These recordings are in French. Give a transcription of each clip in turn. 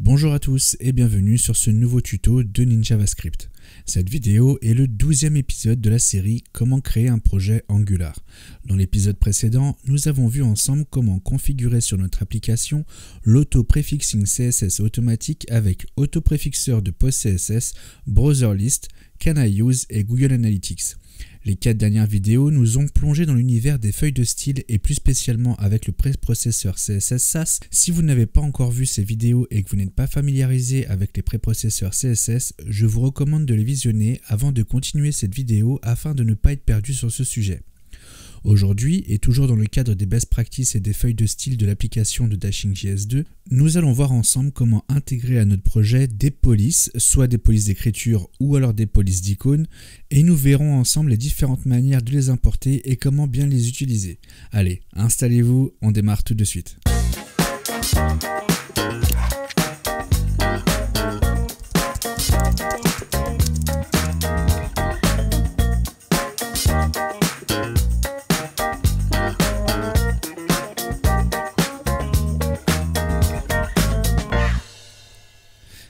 Bonjour à tous et bienvenue sur ce nouveau tuto de NinJavaScript. Cette vidéo est le 12e épisode de la série Comment créer un projet Angular. Dans l'épisode précédent, nous avons vu ensemble comment configurer sur notre application l'auto-prefixing CSS automatique avec autopréfixeur de PostCSS, BrowserList, CanIUse et Google Analytics. Les 4 dernières vidéos nous ont plongé dans l'univers des feuilles de style et plus spécialement avec le préprocesseur CSS Sass. Si vous n'avez pas encore vu ces vidéos et que vous n'êtes pas familiarisé avec les préprocesseurs CSS, je vous recommande de les visionner avant de continuer cette vidéo afin de ne pas être perdu sur ce sujet. Aujourd'hui, et toujours dans le cadre des best practices et des feuilles de style de l'application de Dashing.js 2, nous allons voir ensemble comment intégrer à notre projet des polices, soit des polices d'écriture ou alors des polices d'icônes, et nous verrons ensemble les différentes manières de les importer et comment bien les utiliser. Allez, installez-vous, on démarre tout de suite.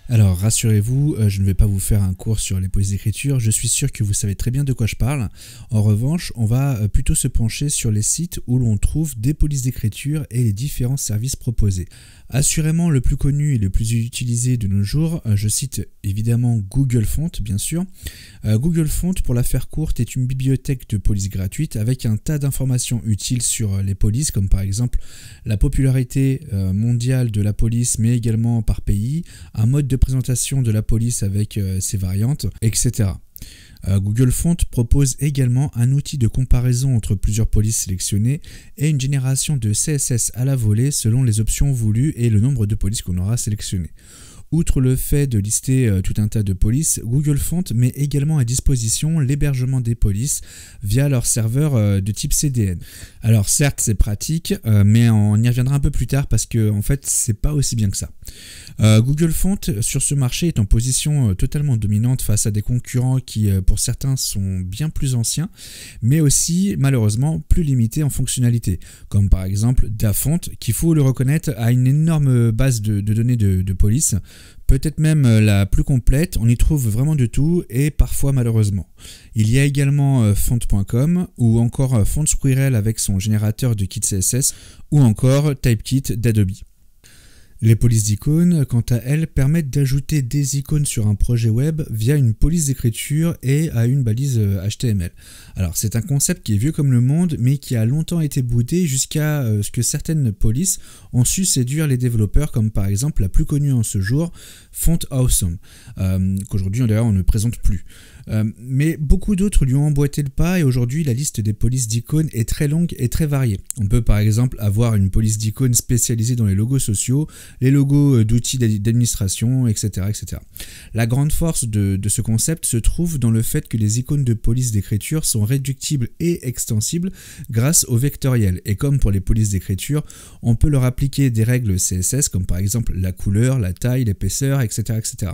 Alors rassurez-vous, je ne vais pas vous faire un cours sur les polices d'écriture, je suis sûr que vous savez très bien de quoi je parle. En revanche, on va plutôt se pencher sur les sites où l'on trouve des polices d'écriture et les différents services proposés. Assurément le plus connu et le plus utilisé de nos jours, je cite évidemment Google Font bien sûr. Google Font, pour la faire courte, est une bibliothèque de polices gratuite avec un tas d'informations utiles sur les polices, comme par exemple la popularité mondiale de la police mais également par pays, un mode de présentation de la police avec ses variantes, etc. Google Font propose également un outil de comparaison entre plusieurs polices sélectionnées et une génération de CSS à la volée selon les options voulues et le nombre de polices qu'on aura sélectionnées. Outre le fait de lister tout un tas de polices, Google Font met également à disposition l'hébergement des polices via leur serveur de type CDN. Alors certes c'est pratique, mais on y reviendra un peu plus tard parce que en fait c'est pas aussi bien que ça. Google Font sur ce marché est en position totalement dominante face à des concurrents qui pour certains sont bien plus anciens, mais aussi malheureusement plus limités en fonctionnalité, comme par exemple Dafont qui, faut le reconnaître, a une énorme base de données de police. Peut-être même la plus complète, on y trouve vraiment de tout et parfois malheureusement. Il y a également font.com ou encore FontSquirrel avec son générateur de kit CSS ou encore Typekit d'Adobe. Les polices d'icônes, quant à elles, permettent d'ajouter des icônes sur un projet web via une police d'écriture et à une balise HTML. Alors c'est un concept qui est vieux comme le monde, mais qui a longtemps été boudé jusqu'à ce que certaines polices ont su séduire les développeurs, comme par exemple la plus connue en ce jour, Font Awesome, qu'aujourd'hui d'ailleurs on ne présente plus. Mais beaucoup d'autres lui ont emboîté le pas et aujourd'hui la liste des polices d'icônes est très longue et très variée. On peut par exemple avoir une police d'icônes spécialisée dans les logos sociaux, les logos d'outils d'administration, etc., etc. La grande force de ce concept se trouve dans le fait que les icônes de police d'écriture sont réductibles et extensibles grâce au vectoriel. Et comme pour les polices d'écriture, on peut leur appliquer des règles CSS comme par exemple la couleur, la taille, l'épaisseur, etc., etc.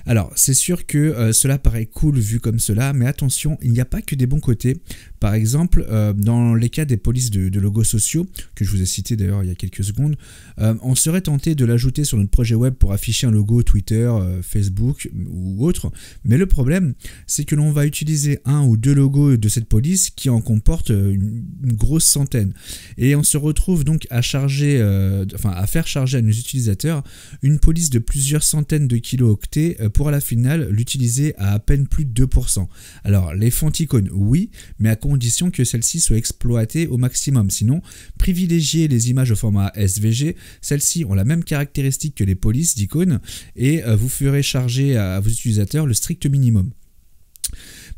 Alors, c'est sûr que cela paraît cool vu comme cela, mais attention, il n'y a pas que des bons côtés. Par exemple, dans les cas des polices de logos sociaux, que je vous ai cité d'ailleurs il y a quelques secondes, on serait tenté de l'ajouter sur notre projet web pour afficher un logo Twitter, Facebook ou autre, mais le problème, c'est que l'on va utiliser un ou deux logos de cette police qui en comportent une grosse centaine. Et on se retrouve donc à faire charger à nos utilisateurs une police de plusieurs centaines de kilo-octets pour à la finale l'utiliser à peine plus de 2%. Alors les fonts icônes, oui, mais à condition que celles-ci soient exploitées au maximum. Sinon, privilégiez les images au format SVG, celles-ci ont la même caractéristique que les polices d'icônes et vous ferez charger à vos utilisateurs le strict minimum.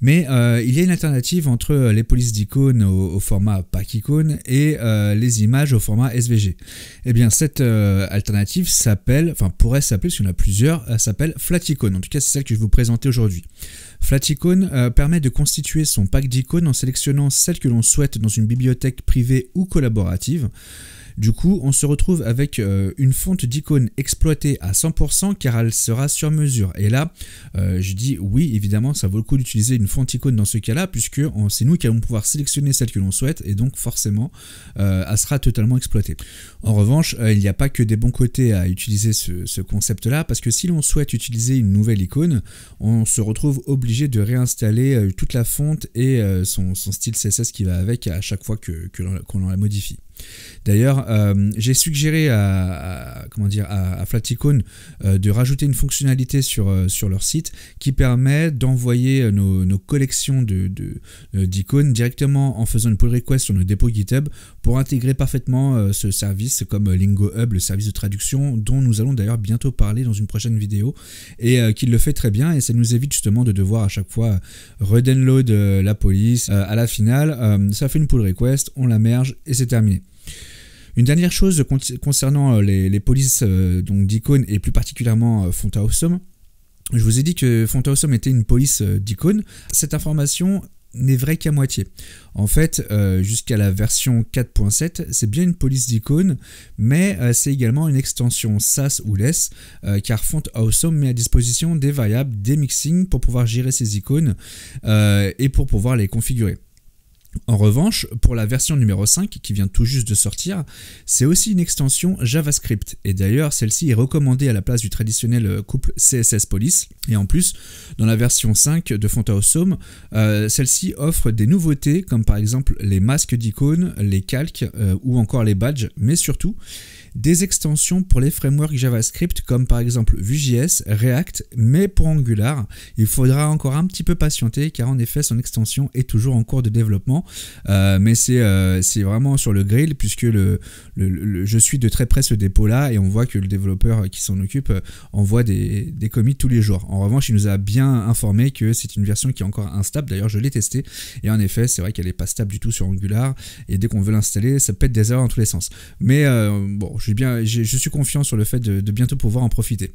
Mais il y a une alternative entre les polices d'icônes au format pack icône et les images au format SVG. Eh bien cette alternative pourrait s'appeler, parce qu'il y en a plusieurs, elle s'appelle Flaticone. En tout cas c'est celle que je vais vous présenter aujourd'hui. Flaticone permet de constituer son pack d'icônes en sélectionnant celles que l'on souhaite dans une bibliothèque privée ou collaborative. Du coup, on se retrouve avec une fonte d'icônes exploitée à 100% car elle sera sur mesure. Et là, je dis oui, évidemment, ça vaut le coup d'utiliser une fonte icône dans ce cas-là, puisque c'est nous qui allons pouvoir sélectionner celle que l'on souhaite, et donc forcément, elle sera totalement exploitée. En revanche, il n'y a pas que des bons côtés à utiliser ce concept-là, parce que si l'on souhaite utiliser une nouvelle icône, on se retrouve obligé de réinstaller toute la fonte et son style CSS qui va avec à chaque fois qu'on la modifie. D'ailleurs, j'ai suggéré à Flaticone de rajouter une fonctionnalité sur leur site qui permet d'envoyer nos collections d'icônes directement en faisant une pull request sur nos dépôts GitHub pour intégrer parfaitement ce service comme LingoHub, le service de traduction dont nous allons d'ailleurs bientôt parler dans une prochaine vidéo, et qui le fait très bien, et ça nous évite justement de devoir à chaque fois redownload la police. À la finale, ça fait une pull request, on la merge et c'est terminé. Une dernière chose concernant les polices d'icônes et plus particulièrement FontAwesome. Je vous ai dit que FontAwesome était une police d'icônes. Cette information n'est vraie qu'à moitié. En fait, jusqu'à la version 4.7, c'est bien une police d'icônes, mais c'est également une extension SAS ou less, car FontAwesome met à disposition des variables, des mixings pour pouvoir gérer ces icônes et pour pouvoir les configurer. En revanche, pour la version numéro 5 qui vient tout juste de sortir, c'est aussi une extension JavaScript, et d'ailleurs celle-ci est recommandée à la place du traditionnel couple CSS Police. Et en plus, dans la version 5 de FontAwesome, celle-ci offre des nouveautés comme par exemple les masques d'icônes, les calques ou encore les badges, mais surtout des extensions pour les frameworks JavaScript comme par exemple Vue.js, React, mais pour Angular, il faudra encore un petit peu patienter car en effet son extension est toujours en cours de développement, mais c'est vraiment sur le grill puisque je suis de très près ce dépôt là et on voit que le développeur qui s'en occupe envoie des commits tous les jours. En revanche, il nous a bien informé que c'est une version qui est encore instable, d'ailleurs je l'ai testé et en effet c'est vrai qu'elle n'est pas stable du tout sur Angular et dès qu'on veut l'installer ça pète des erreurs dans tous les sens. Mais bon, je suis confiant sur le fait de bientôt pouvoir en profiter.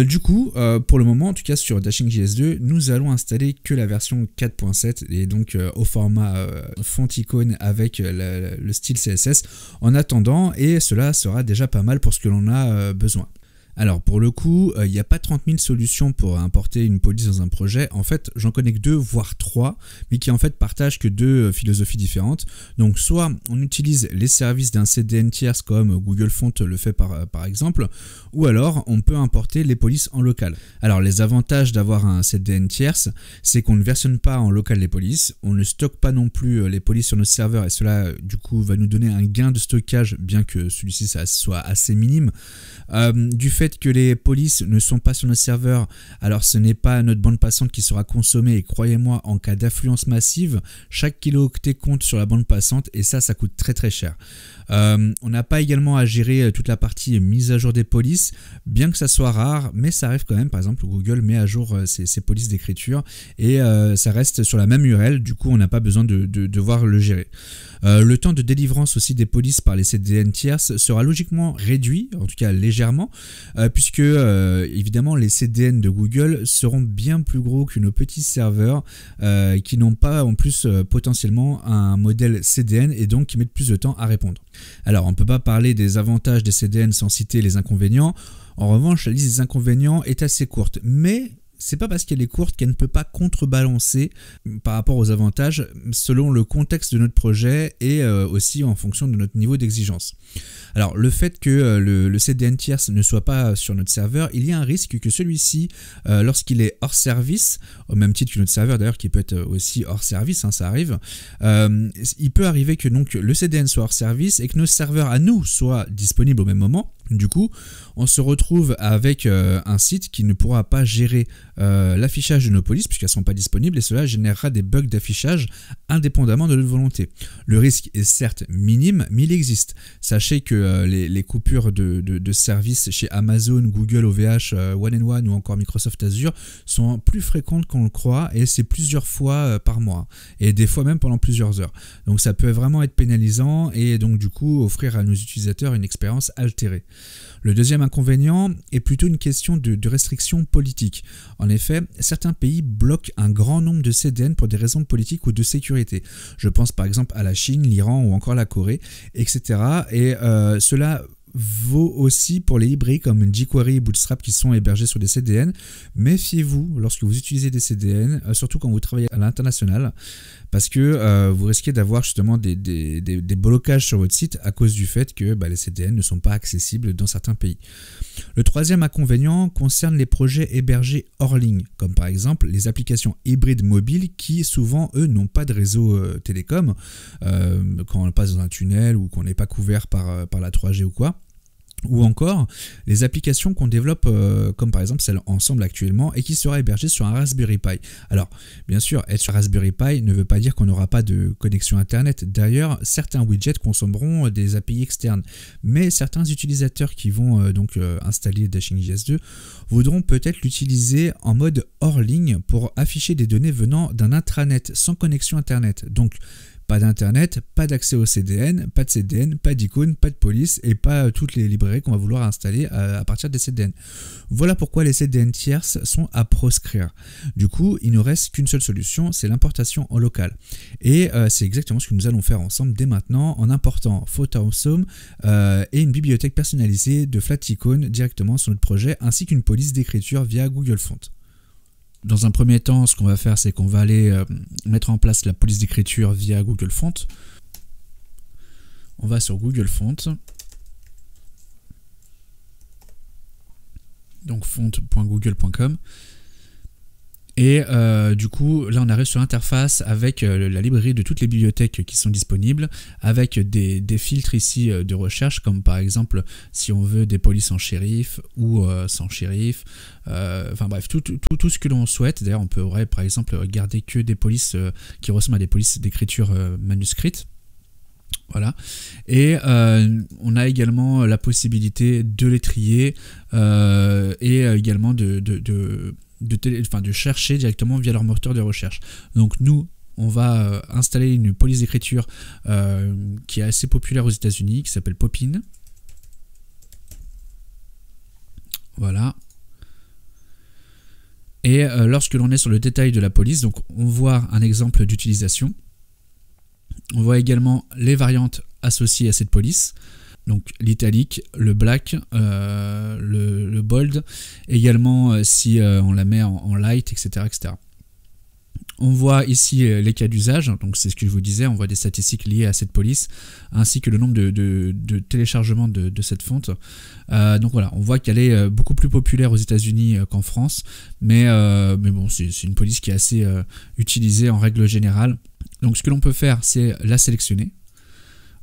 Du coup, pour le moment, en tout cas sur Dashing.js2, nous allons installer que la version 4.7 et donc au format font icône avec le style CSS en attendant, et cela sera déjà pas mal pour ce que l'on a besoin. Alors pour le coup, il n'y a pas 30 000 solutions pour importer une police dans un projet. En fait, j'en connais que 2 voire 3, mais qui en fait partagent que 2 philosophies différentes. Donc soit on utilise les services d'un CDN tierce comme Google Font le fait par exemple, ou alors on peut importer les polices en local. Alors les avantages d'avoir un CDN tierce, c'est qu'on ne versionne pas en local les polices, on ne stocke pas non plus les polices sur nos serveurs, et cela du coup va nous donner un gain de stockage, bien que celui-ci soit assez minime. Du fait que les polices ne sont pas sur nos serveurs, alors ce n'est pas notre bande passante qui sera consommée, et croyez-moi, en cas d'affluence massive, chaque kilooctet compte sur la bande passante et ça coûte très très cher. On n'a pas également à gérer toute la partie mise à jour des polices, bien que ça soit rare, mais ça arrive quand même. Par exemple, Google met à jour ses polices d'écriture et ça reste sur la même URL, du coup on n'a pas besoin de devoir le gérer. Le temps de délivrance aussi des polices par les CDN tierces sera logiquement réduit, en tout cas légèrement, puisque évidemment les CDN de Google seront bien plus gros que nos petits serveurs qui n'ont pas en plus potentiellement un modèle CDN et donc qui mettent plus de temps à répondre. Alors on ne peut pas parler des avantages des CDN sans citer les inconvénients. En revanche, la liste des inconvénients est assez courte, mais c'est pas parce qu'elle est courte qu'elle ne peut pas contrebalancer par rapport aux avantages selon le contexte de notre projet et aussi en fonction de notre niveau d'exigence. Alors le fait que le CDN tierce ne soit pas sur notre serveur, il y a un risque que celui-ci, lorsqu'il est hors service, au même titre que notre serveur d'ailleurs qui peut être aussi hors service, ça arrive, il peut arriver que donc le CDN soit hors service et que nos serveurs à nous soient disponibles au même moment. Du coup, on se retrouve avec un site qui ne pourra pas gérer l'affichage de nos polices puisqu'elles ne sont pas disponibles, et cela générera des bugs d'affichage indépendamment de notre volonté. Le risque est certes minime, mais il existe. Sachez que les coupures de services chez Amazon, Google, OVH, One&One ou encore Microsoft Azure sont plus fréquentes qu'on le croit, et c'est plusieurs fois par mois, et des fois même pendant plusieurs heures. Donc ça peut vraiment être pénalisant et donc du coup offrir à nos utilisateurs une expérience altérée. Le deuxième inconvénient est plutôt une question de restriction politique. En effet, certains pays bloquent un grand nombre de CDN pour des raisons politiques ou de sécurité. Je pense par exemple à la Chine, l'Iran ou encore la Corée, etc. Et cela vaut aussi pour les librairies comme jQuery et Bootstrap qui sont hébergés sur des CDN. Méfiez-vous lorsque vous utilisez des CDN, surtout quand vous travaillez à l'international, parce que vous risquez d'avoir justement des blocages sur votre site à cause du fait que les CDN ne sont pas accessibles dans certains pays. Le troisième inconvénient concerne les projets hébergés hors ligne, comme par exemple les applications hybrides mobiles qui souvent, eux, n'ont pas de réseau télécom quand on passe dans un tunnel ou qu'on n'est pas couvert par la 3G ou quoi. Ou encore les applications qu'on développe comme par exemple celle Ensemble actuellement et qui sera hébergée sur un Raspberry Pi. Alors bien sûr, être sur Raspberry Pi ne veut pas dire qu'on n'aura pas de connexion internet. D'ailleurs, certains widgets consommeront des API externes, mais certains utilisateurs qui vont installer Dashing.js 2 voudront peut-être l'utiliser en mode hors ligne pour afficher des données venant d'un intranet sans connexion internet. Donc pas d'internet, pas d'accès au CDN, pas d'icône, pas de police et pas toutes les librairies qu'on va vouloir installer à partir des CDN. Voilà pourquoi les CDN tierces sont à proscrire. Du coup, il ne nous reste qu'une seule solution, c'est l'importation en local. Et c'est exactement ce que nous allons faire ensemble dès maintenant en important PhotoAwesome et une bibliothèque personnalisée de Flaticon directement sur notre projet ainsi qu'une police d'écriture via Google Fonts. Dans un premier temps, ce qu'on va faire, c'est qu'on va aller mettre en place la police d'écriture via Google Fonts. On va sur Google Fonts. Donc font.google.com. Et du coup, là on arrive sur l'interface avec la librairie de toutes les bibliothèques qui sont disponibles, avec des filtres ici de recherche, comme par exemple si on veut des polices en shérif ou sans shérif, enfin bref, tout ce que l'on souhaite. D'ailleurs, on pourrait par exemple garder que des polices qui ressemblent à des polices d'écriture manuscrite. Voilà. Et on a également la possibilité de les trier et également de chercher directement via leur moteur de recherche. Donc nous, on va installer une police d'écriture qui est assez populaire aux États-Unis, qui s'appelle Popin. Voilà. Et lorsque l'on est sur le détail de la police, donc on voit un exemple d'utilisation. On voit également les variantes associées à cette police. Donc l'italique, le black, le bold, également si on la met en light, etc., etc. On voit ici les cas d'usage, donc c'est ce que je vous disais, on voit des statistiques liées à cette police, ainsi que le nombre de téléchargements de cette fonte. Donc voilà, on voit qu'elle est beaucoup plus populaire aux États-Unis qu'en France, mais bon, c'est une police qui est assez utilisée en règle générale. Donc ce que l'on peut faire, c'est la sélectionner.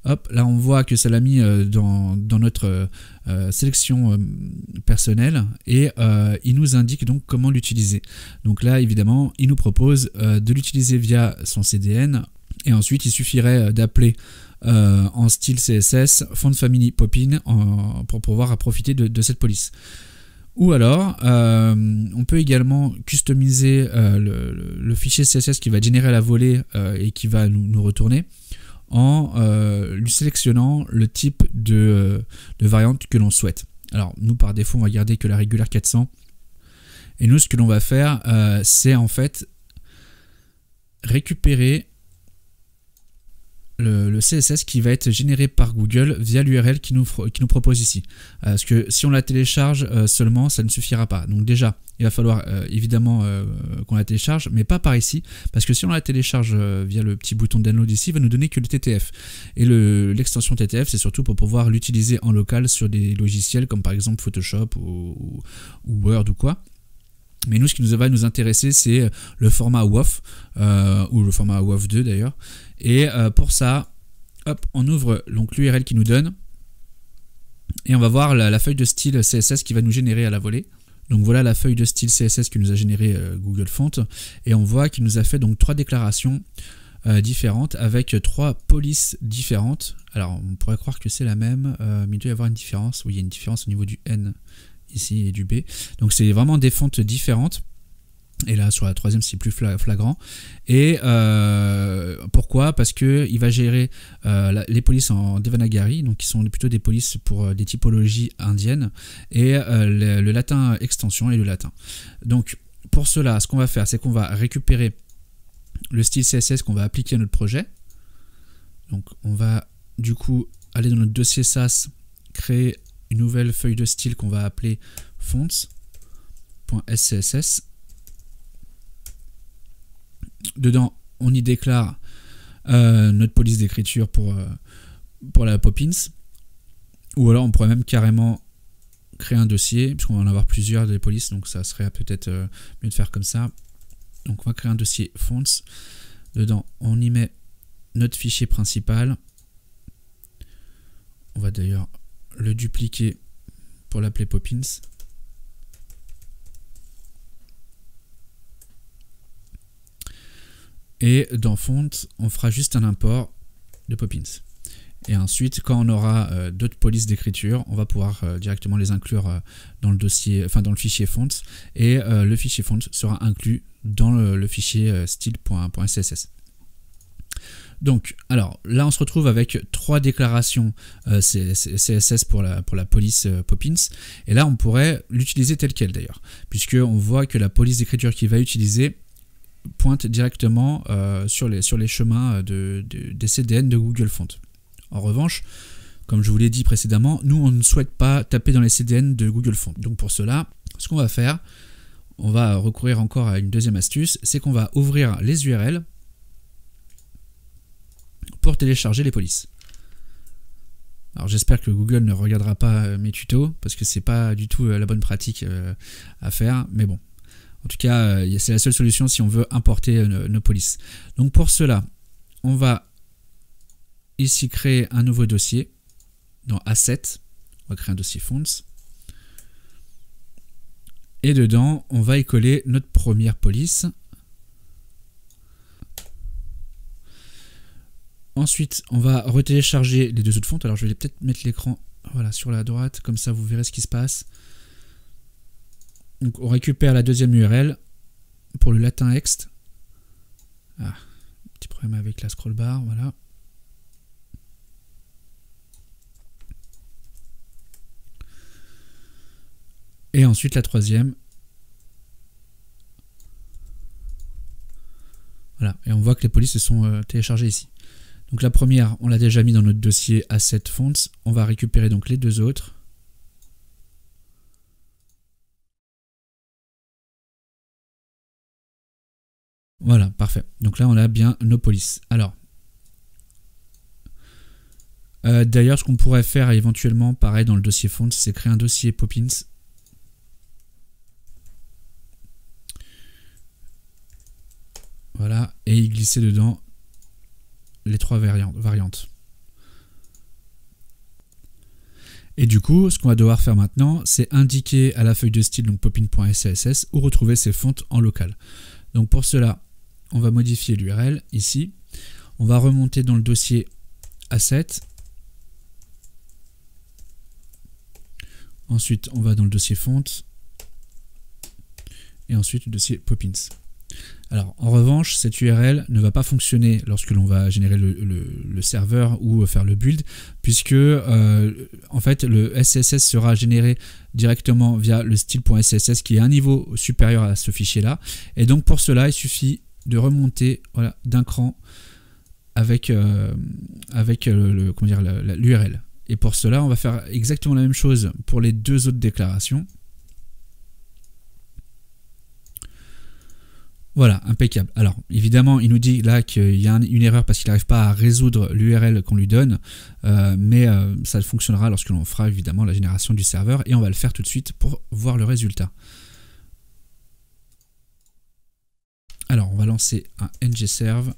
Hop, là on voit que ça l'a mis dans notre sélection personnelle et il nous indique donc comment l'utiliser. Donc là évidemment il nous propose de l'utiliser via son CDN et ensuite il suffirait d'appeler en style CSS font family Popin pour pouvoir profiter de cette police. Ou alors, on peut également customiser le fichier CSS qui va générer la volée et qui va nous retourner en lui sélectionnant le type de variante que l'on souhaite. Alors nous par défaut on va garder que la régulière 400 et nous ce que l'on va faire c'est en fait récupérer le CSS qui va être généré par Google via l'URL qui nous propose ici. Parce que si on la télécharge seulement, ça ne suffira pas. Donc déjà, il va falloir évidemment qu'on la télécharge, mais pas par ici, parce que si on la télécharge via le petit bouton download ici, il va nous donner que le TTF. Et l'extension TTF, c'est surtout pour pouvoir l'utiliser en local sur des logiciels comme par exemple Photoshop ou Word ou quoi. Mais nous, ce qui va nous intéresser, c'est le format WAV, ou le format WAV 2 d'ailleurs. Et pour ça, hop, on ouvre l'URL qui nous donne. Et on va voir la feuille de style CSS qui va nous générer à la volée. Donc voilà la feuille de style CSS que nous a généré Google Fonts. Et on voit qu'il nous a fait donc 3 déclarations différentes avec 3 polices différentes. Alors on pourrait croire que c'est la même, mais il doit y avoir une différence. Oui, il y a une différence au niveau du N ici et du B. Donc c'est vraiment des fontes différentes. Et là, sur la troisième, c'est plus flagrant. Et pourquoi? Parce qu'il va gérer les polices en Devanagari, donc qui sont plutôt des polices pour des typologies indiennes, et le latin extension et le latin. Donc, pour cela, ce qu'on va faire, c'est qu'on va récupérer le style CSS qu'on va appliquer à notre projet. Donc, on va du coup aller dans notre dossier SAS, créer une nouvelle feuille de style qu'on va appeler fonts.scss. Dedans, on y déclare notre police d'écriture pour la Poppins. Ou alors, on pourrait même carrément créer un dossier, puisqu'on va en avoir plusieurs des polices, donc ça serait peut-être mieux de faire comme ça. Donc, on va créer un dossier fonts. Dedans, on y met notre fichier principal. On va d'ailleurs le dupliquer pour l'appeler Poppins. Et dans Font, on fera juste un import de Poppins. Et ensuite, quand on aura d'autres polices d'écriture, on va pouvoir directement les inclure dans le dossier, enfin dans le fichier Fonts. Et le fichier Fonts sera inclus dans le fichier style.css. Donc, alors là, on se retrouve avec 3 déclarations CSS pour la police Poppins. Et là, on pourrait l'utiliser tel quel d'ailleurs, puisqu'on voit que la police d'écriture qu'il va utiliser pointe directement sur les chemins des CDN de Google Fonts. En revanche, comme je vous l'ai dit précédemment, nous on ne souhaite pas taper dans les CDN de Google Fonts. Donc pour cela, ce qu'on va faire, on va recourir encore à une deuxième astuce, c'est qu'on va ouvrir les URL pour télécharger les polices. Alors j'espère que Google ne regardera pas mes tutos, parce que c'est pas du tout la bonne pratique à faire, mais bon. En tout cas, c'est la seule solution si on veut importer nos polices. Donc pour cela, on va ici créer un nouveau dossier dans Assets. On va créer un dossier Fonts. Et dedans, on va y coller notre première police. Ensuite, on va retélécharger les 2 autres fonts. Alors je vais peut-être mettre l'écran voilà, sur la droite, comme ça vous verrez ce qui se passe. Donc on récupère la deuxième URL pour le latin ext. Ah, petit problème avec la scroll bar, voilà. Et ensuite la troisième. Voilà, et on voit que les polices se sont téléchargées ici. Donc la première, on l'a déjà mis dans notre dossier Asset Fonts. On va récupérer donc les 2 autres. Voilà, parfait. Donc là, on a bien nos polices. Alors, d'ailleurs, ce qu'on pourrait faire éventuellement, pareil dans le dossier Fonts, c'est créer un dossier Poppins. Voilà, et y glisser dedans les 3 variantes. Et du coup, ce qu'on va devoir faire maintenant, c'est indiquer à la feuille de style, donc poppin.css, où retrouver ces fonts en local. Donc pour cela, on va modifier l'URL ici. On va remonter dans le dossier Asset. Ensuite, on va dans le dossier Font. Et ensuite, le dossier Poppins. Alors, en revanche, cette URL ne va pas fonctionner lorsque l'on va générer le serveur ou faire le build, puisque en fait, le SCSS sera généré directement via le style.css qui est un niveau supérieur à ce fichier-là. Et donc, pour cela, il suffit de remonter voilà, d'un cran avec l'URL. Et pour cela, on va faire exactement la même chose pour les 2 autres déclarations. Voilà, impeccable. Alors, évidemment, il nous dit là qu'il y a une erreur parce qu'il n'arrive pas à résoudre l'URL qu'on lui donne, mais ça fonctionnera lorsque l'on fera évidemment la génération du serveur, et on va le faire tout de suite pour voir le résultat. Alors, on va lancer un ngserve.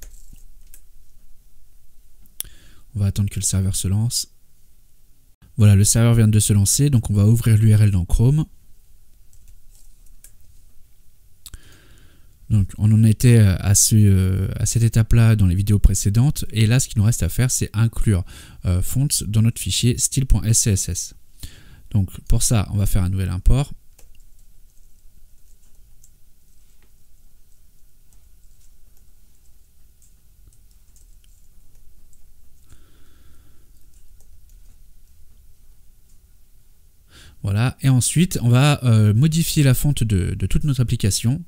On va attendre que le serveur se lance. Voilà, le serveur vient de se lancer, donc on va ouvrir l'URL dans Chrome. Donc on en était à cette étape-là dans les vidéos précédentes, et là ce qu'il nous reste à faire, c'est inclure fonts dans notre fichier style.scss. Donc pour ça, on va faire un nouvel import. Voilà, et ensuite on va modifier la fonte de toute notre application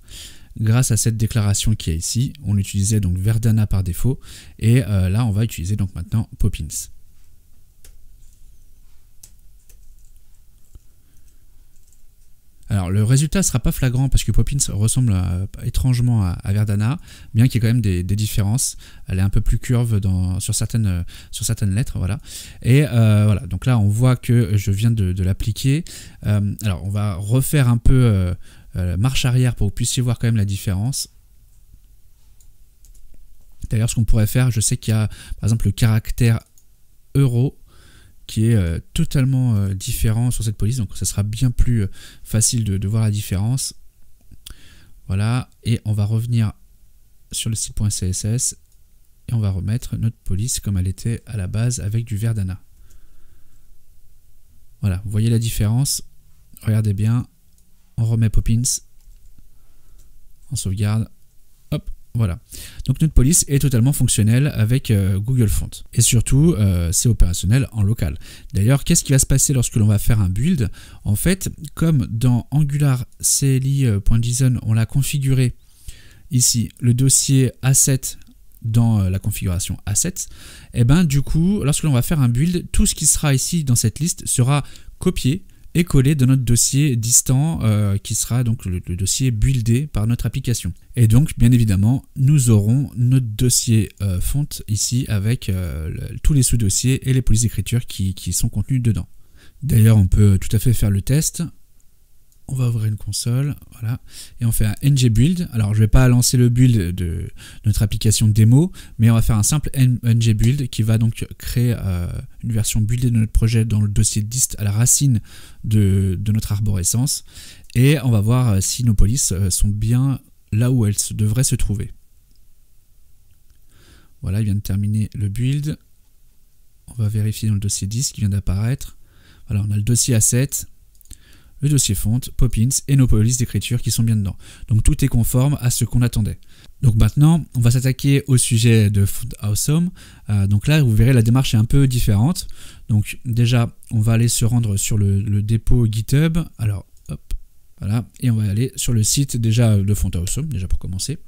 grâce à cette déclaration qui est ici. On utilisait donc Verdana par défaut, et là on va utiliser donc maintenant Poppins. Alors le résultat ne sera pas flagrant parce que Poppins ressemble étrangement à Verdana, bien qu'il y ait quand même des différences. Elle est un peu plus curve sur certaines lettres, voilà. Et voilà, donc là on voit que je viens de l'appliquer. Alors on va refaire un peu marche arrière pour que vous puissiez voir quand même la différence. D'ailleurs ce qu'on pourrait faire, je sais qu'il y a par exemple le caractère euro qui est totalement différent sur cette police, donc ça sera bien plus facile de voir la différence. Voilà, et on va revenir sur le style.css et on va remettre notre police comme elle était à la base avec du Verdana. Voilà, vous voyez la différence, regardez bien, on remet Poppins, on sauvegarde, hop. Voilà, donc notre police est totalement fonctionnelle avec Google Fonts. Et surtout, c'est opérationnel en local. D'ailleurs, qu'est-ce qui va se passer lorsque l'on va faire un build? En fait, comme dans Angular CLI.json, on l'a configuré ici, le dossier asset dans la configuration assets, et ben du coup, lorsque l'on va faire un build, tout ce qui sera ici dans cette liste sera copié et collé de notre dossier distant qui sera donc le dossier buildé par notre application. Et donc bien évidemment nous aurons notre dossier font ici avec tous les sous-dossiers et les polices d'écriture qui sont contenus dedans. D'ailleurs on peut tout à fait faire le test. On va ouvrir une console, voilà, et on fait un ngbuild. Alors je ne vais pas lancer le build de notre application démo, mais on va faire un simple ngbuild qui va donc créer une version buildée de notre projet dans le dossier dist à la racine de notre arborescence, et on va voir si nos polices sont bien là où elles devraient se trouver. Voilà, il vient de terminer le build. On va vérifier dans le dossier dist qui vient d'apparaître. Voilà, on a le dossier asset, le dossier font, Poppins et nos polices d'écriture qui sont bien dedans. Donc tout est conforme à ce qu'on attendait. Donc maintenant, on va s'attaquer au sujet de Font Awesome. Donc là, vous verrez, la démarche est un peu différente. Donc déjà, on va aller se rendre sur le dépôt GitHub. Alors, hop, voilà. Et on va aller sur le site déjà de Font Awesome, déjà pour commencer.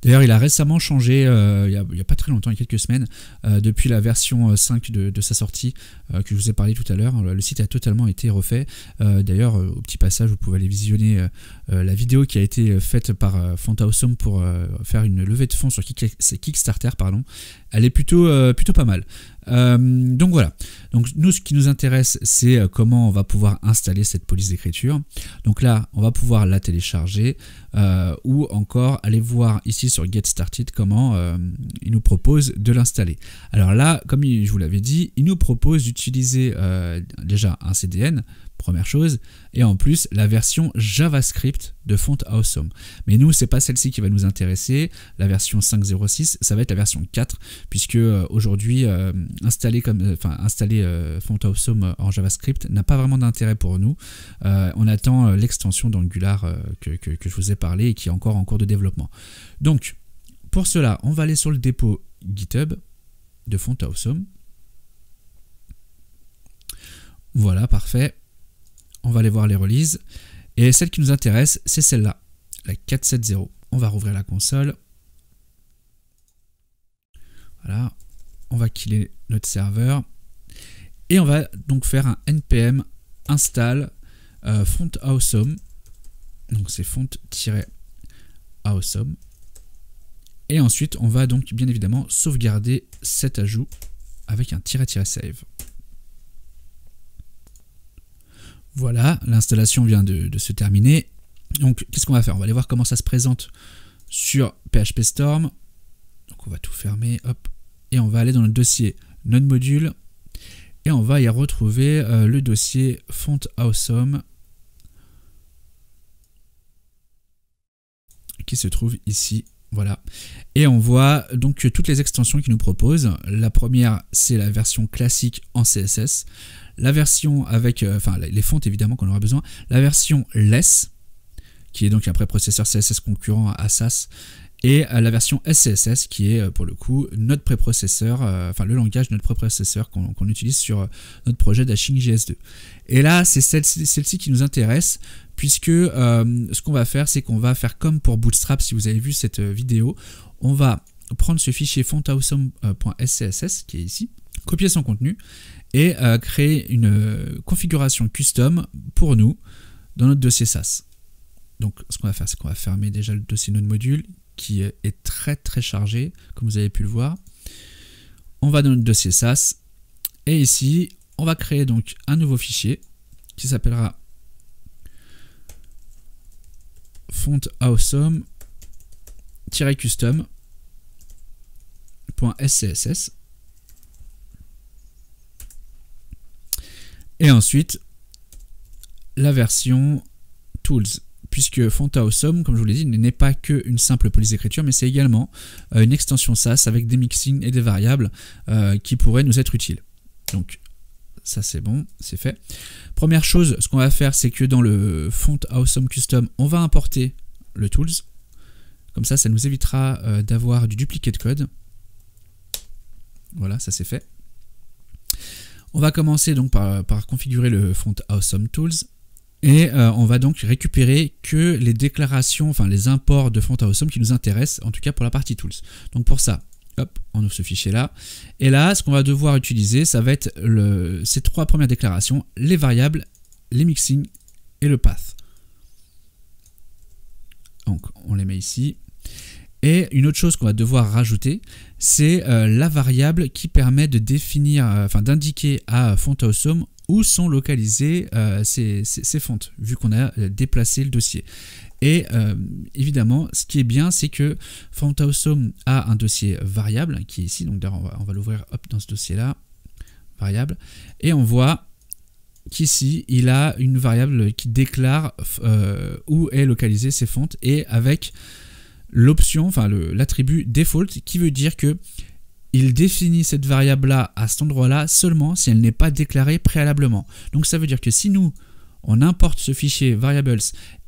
D'ailleurs, il a récemment changé, il y a pas très longtemps, il y a quelques semaines, depuis la version 5 de sa sortie, que je vous ai parlé tout à l'heure. Le site a totalement été refait. D'ailleurs, au petit passage, vous pouvez aller visionner la vidéo qui a été faite par Font Awesome pour faire une levée de fonds sur Kickstarter, pardon. Elle est plutôt pas mal. Donc voilà, donc nous ce qui nous intéresse c'est comment on va pouvoir installer cette police d'écriture. Donc là on va pouvoir la télécharger ou encore aller voir ici sur Get Started comment il nous propose de l'installer. Alors là, comme je vous l'avais dit, il nous propose d'utiliser déjà un CDN, première chose, et en plus la version JavaScript de Font Awesome. Mais nous, c'est pas celle-ci qui va nous intéresser. La version 5.06, ça va être la version 4, puisque aujourd'hui installer Font Awesome en JavaScript n'a pas vraiment d'intérêt pour nous. On attend l'extension d'Angular que je vous ai parlé et qui est encore en cours de développement. Donc pour cela, on va aller sur le dépôt GitHub de Font Awesome. Voilà, parfait. On va aller voir les releases. Et celle qui nous intéresse, c'est celle-là, la 4.7.0. On va rouvrir la console. Voilà. On va killer notre serveur. Et on va donc faire un npm install Font Awesome. Donc c'est font-awesome. Et ensuite, on va donc bien évidemment sauvegarder cet ajout avec un --save. Voilà, l'installation vient de se terminer. Donc, qu'est-ce qu'on va faire? On va aller voir comment ça se présente sur PHP Storm. Donc, on va tout fermer, hop, et on va aller dans le dossier Node Module et on va y retrouver le dossier Font Awesome qui se trouve ici. Voilà, et on voit donc toutes les extensions qu'ils nous proposent. La première, c'est la version classique en CSS. La version avec, les fonts évidemment qu'on aura besoin. La version less, qui est donc un préprocesseur CSS concurrent à Sass. et la version SCSS qui est pour le coup notre préprocesseur, enfin le langage de notre préprocesseur qu'on utilise sur notre projet Dashing JS2. Et là, c'est celle-ci qui nous intéresse, puisque ce qu'on va faire, c'est qu'on va faire comme pour Bootstrap, si vous avez vu cette vidéo, on va prendre ce fichier fontawesome.scss qui est ici, copier son contenu et créer une configuration custom pour nous dans notre dossier SAS. Donc ce qu'on va faire, c'est qu'on va fermer déjà le dossier node module qui est très chargé, comme vous avez pu le voir. On va dans notre dossier SAS et ici, on va créer donc un nouveau fichier qui s'appellera fontawesome-custom.scss et ensuite la version tools, puisque fontawesome, comme je vous l'ai dit, n'est pas qu'une simple police d'écriture, mais c'est également une extension SAS avec des mixings et des variables qui pourraient nous être utiles. Donc ça c'est bon, c'est fait. Première chose, ce qu'on va faire, c'est que dans le fontawesome custom, on va importer le tools. Comme ça, ça nous évitera d'avoir du duplicate code. Voilà, ça c'est fait. On va commencer donc par configurer le fontawesome tools. Et on va donc récupérer que les déclarations, enfin les imports de fontawesome qui nous intéressent, en tout cas pour la partie tools. Donc pour ça, hop, on ouvre ce fichier là. Et là, ce qu'on va devoir utiliser, ça va être ces trois premières déclarations, les variables, les mixings et le path. Donc on les met ici. Et une autre chose qu'on va devoir rajouter, c'est la variable qui permet de définir, enfin d'indiquer à fontawesome où sont localisées ces fontes, vu qu'on a déplacé le dossier. Et évidemment, ce qui est bien, c'est que fontawesome a un dossier variable qui est ici. Donc d'ailleurs, on va l'ouvrir dans ce dossier-là, variable, et on voit qu'ici, il a une variable qui déclare où est localisée ces fontes, et avec l'option, enfin l'attribut default, qui veut dire que il définit cette variable-là à cet endroit-là seulement si elle n'est pas déclarée préalablement. Donc ça veut dire que si nous, on importe ce fichier variables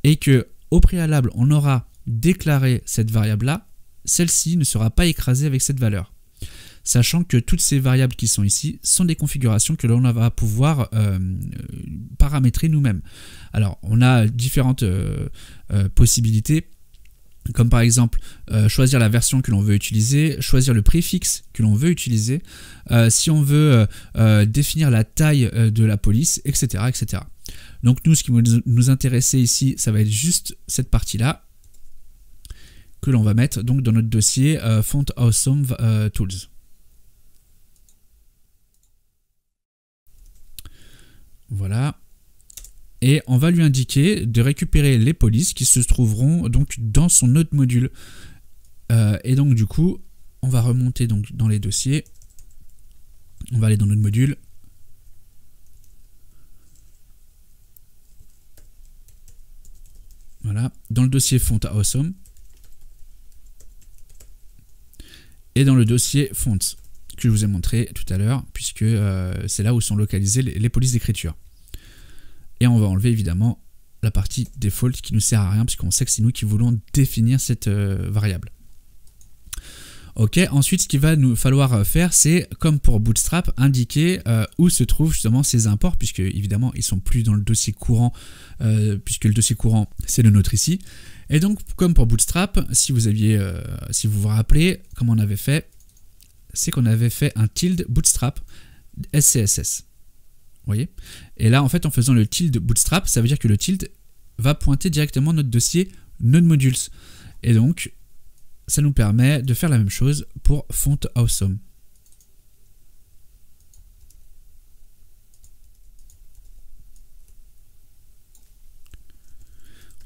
et que au préalable, on aura déclaré cette variable-là, celle-ci ne sera pas écrasée avec cette valeur. Sachant que toutes ces variables qui sont ici sont des configurations que l'on va pouvoir paramétrer nous-mêmes. Alors, on a différentes possibilités, comme par exemple choisir la version que l'on veut utiliser, choisir le préfixe que l'on veut utiliser, si on veut définir la taille de la police, etc., etc. Donc nous, ce qui nous intéressait ici, ça va être juste cette partie-là que l'on va mettre donc dans notre dossier fontawesome tools. Voilà. Et on va lui indiquer de récupérer les polices qui se trouveront donc dans son autre module. Et donc du coup, on va remonter donc dans les dossiers. On va aller dans notre module. Voilà, dans le dossier fontawesome. Et dans le dossier fonts que je vous ai montré tout à l'heure, puisque c'est là où sont localisées les polices d'écriture. Et on va enlever évidemment la partie default qui ne sert à rien puisqu'on sait que c'est nous qui voulons définir cette variable. Ok, ensuite ce qu'il va nous falloir faire, c'est comme pour Bootstrap, indiquer où se trouvent justement ces imports, puisque évidemment ils ne sont plus dans le dossier courant, puisque le dossier courant c'est le nôtre ici. Et donc comme pour Bootstrap, si vous vous rappelez, comme on avait fait, c'est qu'on avait fait un tilde bootstrap SCSS. Vous voyez? Et là, en fait, en faisant le tilde bootstrap, ça veut dire que le tilde va pointer directement notre dossier node modules. Et donc, ça nous permet de faire la même chose pour fontawesome.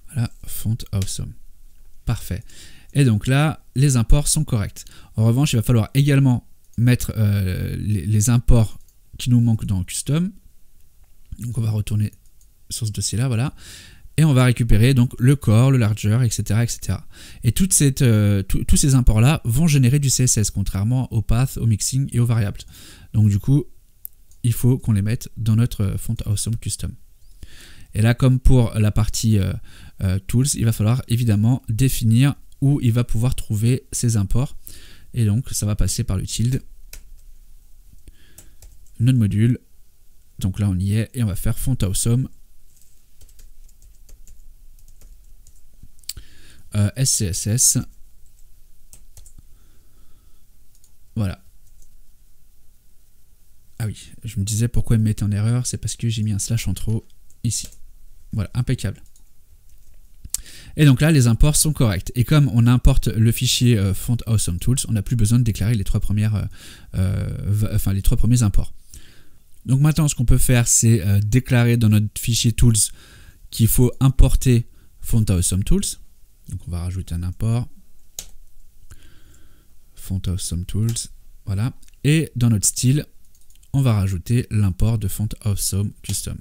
Voilà, fontawesome. Parfait. Et donc là, les imports sont corrects. En revanche, il va falloir également mettre les imports qui nous manquent dans custom. Donc on va retourner sur ce dossier-là, voilà. Et on va récupérer donc le core, le larger, etc. etc. Et tous ces imports-là vont générer du CSS, contrairement au path, au mixing et aux variables. Donc du coup, il faut qu'on les mette dans notre fontawesome custom. Et là, comme pour la partie tools, il va falloir évidemment définir où il va pouvoir trouver ses imports. Et donc ça va passer par le tilde, node module. Donc là on y est et on va faire font awesome SCSS. Voilà. Ah oui, je me disais pourquoi il me mettait en erreur, c'est parce que j'ai mis un slash en trop ici. Voilà, impeccable. Et donc là, les imports sont corrects. Et comme on importe le fichier font awesome tools, on n'a plus besoin de déclarer les trois premiers imports. Donc maintenant, ce qu'on peut faire, c'est déclarer dans notre fichier tools qu'il faut importer font awesome tools. Donc on va rajouter un import font awesome tools, voilà. Et dans notre style, on va rajouter l'import de font awesome custom.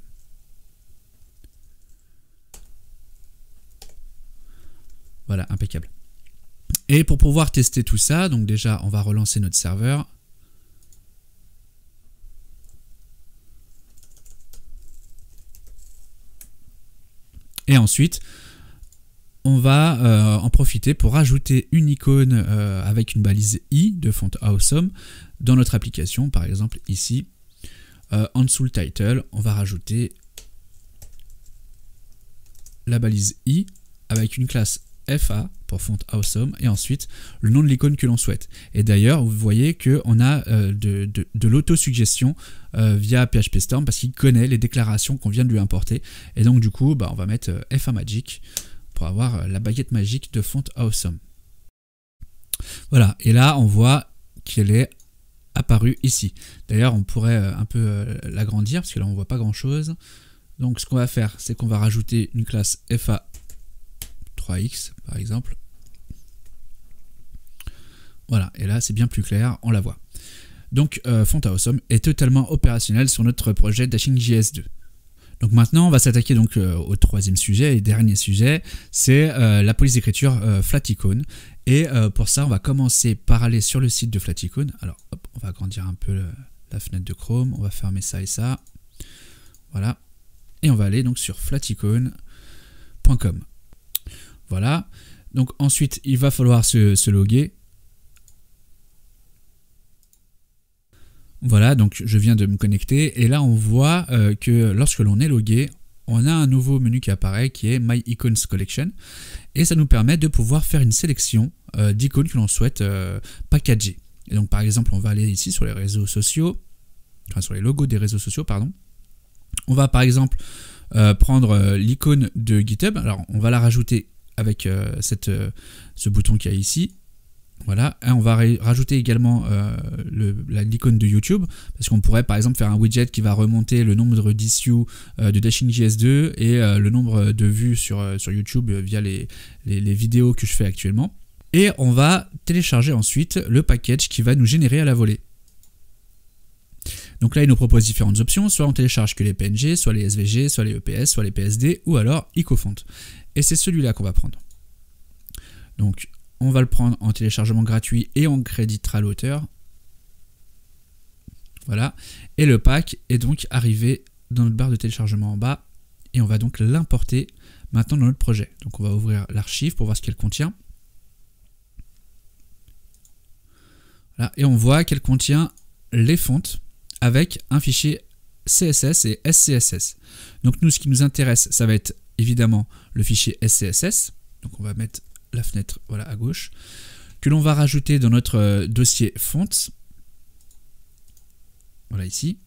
Voilà, impeccable. Et pour pouvoir tester tout ça, donc déjà, on va relancer notre serveur. Et ensuite, on va en profiter pour rajouter une icône avec une balise i de font awesome dans notre application. Par exemple, ici, en dessous le title, on va rajouter la balise i avec une classe FA pour font awesome et ensuite le nom de l'icône que l'on souhaite. Et d'ailleurs, vous voyez qu'on a de l'autosuggestion via PHP Storm parce qu'il connaît les déclarations qu'on vient de lui importer. Et donc du coup, on va mettre FA Magic pour avoir la baguette magique de font awesome. Voilà, et là on voit qu'elle est apparue ici. D'ailleurs, on pourrait un peu l'agrandir parce que là on voit pas grand chose. Donc ce qu'on va faire, c'est qu'on va rajouter une classe FA 3x par exemple. Voilà, et là c'est bien plus clair, on la voit. Donc font awesome est totalement opérationnel sur notre projet Dashing.js 2. Donc maintenant on va s'attaquer donc au troisième sujet et dernier sujet, c'est la police d'écriture Flaticone. Et pour ça on va commencer par aller sur le site de Flaticone. Alors hop, on va agrandir un peu la fenêtre de Chrome, on va fermer ça et ça. Voilà. Et on va aller donc sur flaticone.com. Voilà, donc ensuite il va falloir se loguer. Voilà, donc je viens de me connecter et là on voit que lorsque l'on est logué, on a un nouveau menu qui apparaît qui est My Icons Collection et ça nous permet de pouvoir faire une sélection d'icônes que l'on souhaite packager. Et donc par exemple on va aller ici sur les réseaux sociaux, enfin sur les logos des réseaux sociaux, pardon. On va par exemple prendre l'icône de GitHub, alors on va la rajouter avec ce bouton qu'il y a ici. Voilà, et on va rajouter également l'icône de YouTube, parce qu'on pourrait par exemple faire un widget qui va remonter le nombre d'issues de Dashing.js 2 et le nombre de vues sur YouTube via les vidéos que je fais actuellement. Et on va télécharger ensuite le package qui va nous générer à la volée. Donc là, il nous propose différentes options, soit on télécharge que les PNG, soit les SVG, soit les EPS, soit les PSD, ou alors Icofont. Et c'est celui-là qu'on va prendre. Donc, on va le prendre en téléchargement gratuit et on créditera l'auteur. Voilà. Et le pack est donc arrivé dans notre barre de téléchargement en bas. Et on va donc l'importer maintenant dans notre projet. Donc, on va ouvrir l'archive pour voir ce qu'elle contient. Voilà. Et on voit qu'elle contient les fontes avec un fichier CSS et SCSS. Donc nous, ce qui nous intéresse, ça va être évidemment le fichier SCSS. Donc on va mettre la fenêtre voilà, à gauche, que l'on va rajouter dans notre dossier fonts. Voilà ici.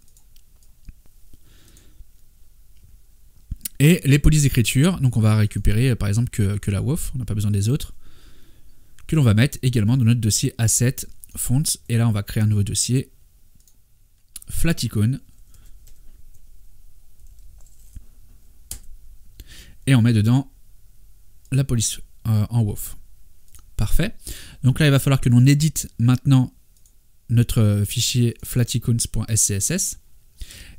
Et les polices d'écriture, donc on va récupérer par exemple que la WOF, on n'a pas besoin des autres, que l'on va mettre également dans notre dossier asset fonts. Et là, on va créer un nouveau dossier Flaticone. Et on met dedans la police en WOF. Parfait. Donc là, il va falloir que l'on édite maintenant notre fichier flaticones.scss.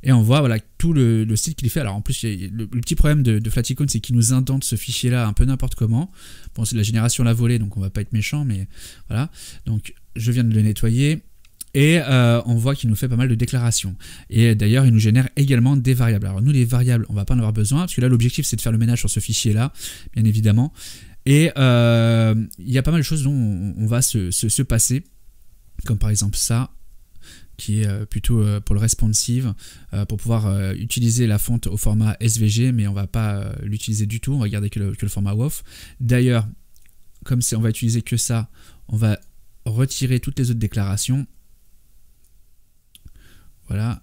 Et on voit voilà, tout le style qu'il fait. Alors en plus, le petit problème de Flaticone, c'est qu'il nous indente ce fichier-là un peu n'importe comment. Bon, c'est de la génération à la volée, donc on va pas être méchant, mais voilà. Donc je viens de le nettoyer. Et on voit qu'il nous fait pas mal de déclarations. Et d'ailleurs, il nous génère également des variables. Alors nous, les variables, on va pas en avoir besoin, parce que là, l'objectif, c'est de faire le ménage sur ce fichier-là, bien évidemment. Et il y a pas mal de choses dont on va se passer, comme par exemple ça, qui est plutôt pour le responsive, pour pouvoir utiliser la fonte au format SVG, mais on va pas l'utiliser du tout, on va garder que le format WOF. D'ailleurs, comme on va utiliser que ça, on va retirer toutes les autres déclarations. Voilà.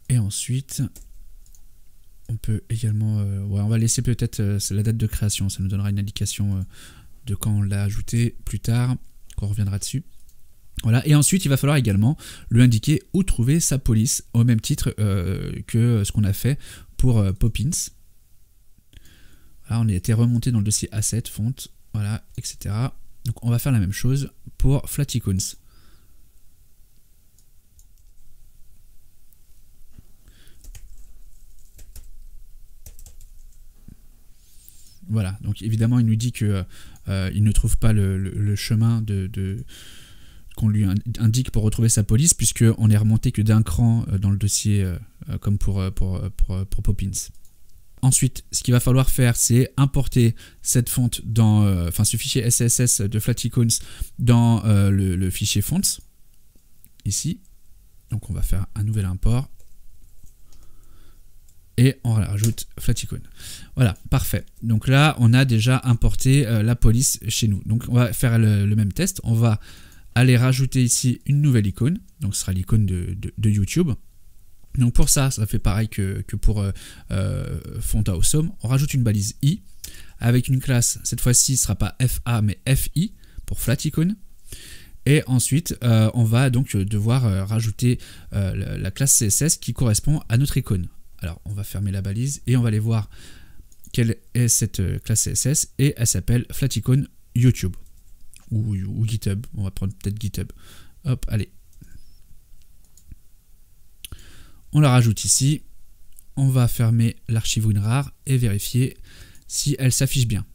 Et ensuite, on peut également... ouais, on va laisser peut-être la date de création, ça nous donnera une indication de quand on l'a ajouté plus tard, quand on reviendra dessus. Voilà. Et ensuite, il va falloir également lui indiquer où trouver sa police, au même titre que ce qu'on a fait pour Poppins. Voilà, on a été remonté dans le dossier Asset, Font, voilà, etc. Donc on va faire la même chose pour Flaticons. Voilà, donc évidemment il nous dit que il ne trouve pas le chemin qu'on lui indique pour retrouver sa police, puisqu'on est remonté que d'un cran dans le dossier comme pour Poppins. Ensuite, ce qu'il va falloir faire, c'est importer cette fonte dans, ce fichier SSS de Flaticons dans le fichier fonts, ici. Donc on va faire un nouvel import. Et on rajoute Flaticon. Voilà, parfait. Donc là, on a déjà importé la police chez nous. Donc on va faire le même test. On va aller rajouter ici une nouvelle icône. Donc ce sera l'icône de YouTube. Donc pour ça, ça fait pareil que pour Font Awesome. On rajoute une balise i avec une classe. Cette fois-ci, ce ne sera pas FA mais FI pour Flaticon. Et ensuite, on va donc devoir rajouter la classe CSS qui correspond à notre icône. Alors, on va fermer la balise et on va aller voir quelle est cette classe CSS. Et elle s'appelle Flaticon YouTube. Ou GitHub. On va prendre peut-être GitHub. Hop, allez. On la rajoute ici. On va fermer l'archive WinRAR et vérifier si elle s'affiche bien.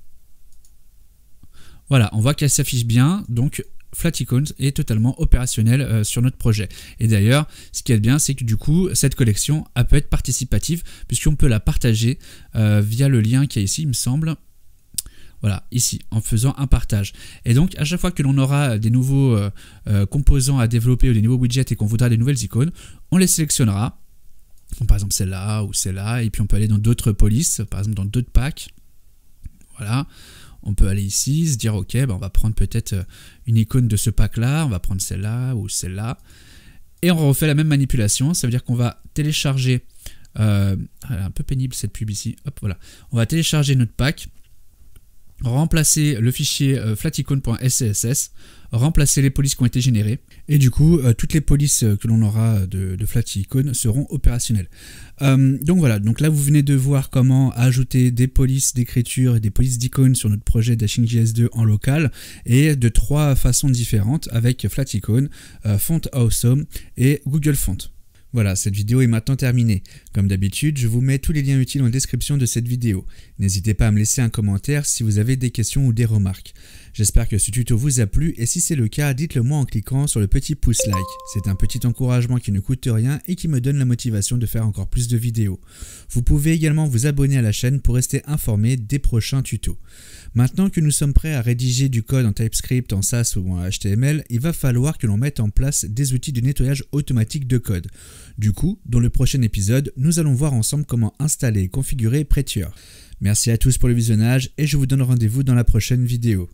Voilà, on voit qu'elle s'affiche bien. Donc, Flaticons est totalement opérationnel sur notre projet. Et d'ailleurs, ce qui est bien, c'est que du coup, cette collection elle peut être participative, puisqu'on peut la partager via le lien qui est ici, il me semble. Voilà, ici, en faisant un partage. Et donc, à chaque fois que l'on aura des nouveaux composants à développer ou des nouveaux widgets et qu'on voudra des nouvelles icônes, on les sélectionnera. Par exemple, celle-là ou celle-là. Et puis, on peut aller dans d'autres polices, par exemple, dans d'autres packs. Voilà. On peut aller ici, se dire, ok, on va prendre peut-être une icône de ce pack-là, on va prendre celle-là ou celle-là. Et on refait la même manipulation, ça veut dire qu'on va télécharger, un peu pénible cette pub ici, hop, voilà. On va télécharger notre pack, remplacer le fichier flaticon.scss, remplacer les polices qui ont été générées, et du coup, toutes les polices que l'on aura de Flaticon seront opérationnelles. Donc voilà, donc là vous venez de voir comment ajouter des polices d'écriture et des polices d'icônes sur notre projet Dashing.js2 en local, et de 3 façons différentes avec Flaticon, Font Awesome et Google Font. Voilà, cette vidéo est maintenant terminée. Comme d'habitude, je vous mets tous les liens utiles en description de cette vidéo. N'hésitez pas à me laisser un commentaire si vous avez des questions ou des remarques. J'espère que ce tuto vous a plu et si c'est le cas, dites-le moi en cliquant sur le petit pouce like. C'est un petit encouragement qui ne coûte rien et qui me donne la motivation de faire encore plus de vidéos. Vous pouvez également vous abonner à la chaîne pour rester informé des prochains tutos. Maintenant que nous sommes prêts à rédiger du code en TypeScript, en Sass ou en HTML, il va falloir que l'on mette en place des outils de nettoyage automatique de code. Du coup, dans le prochain épisode, nous allons voir ensemble comment installer et configurer Prettier. Merci à tous pour le visionnage et je vous donne rendez-vous dans la prochaine vidéo.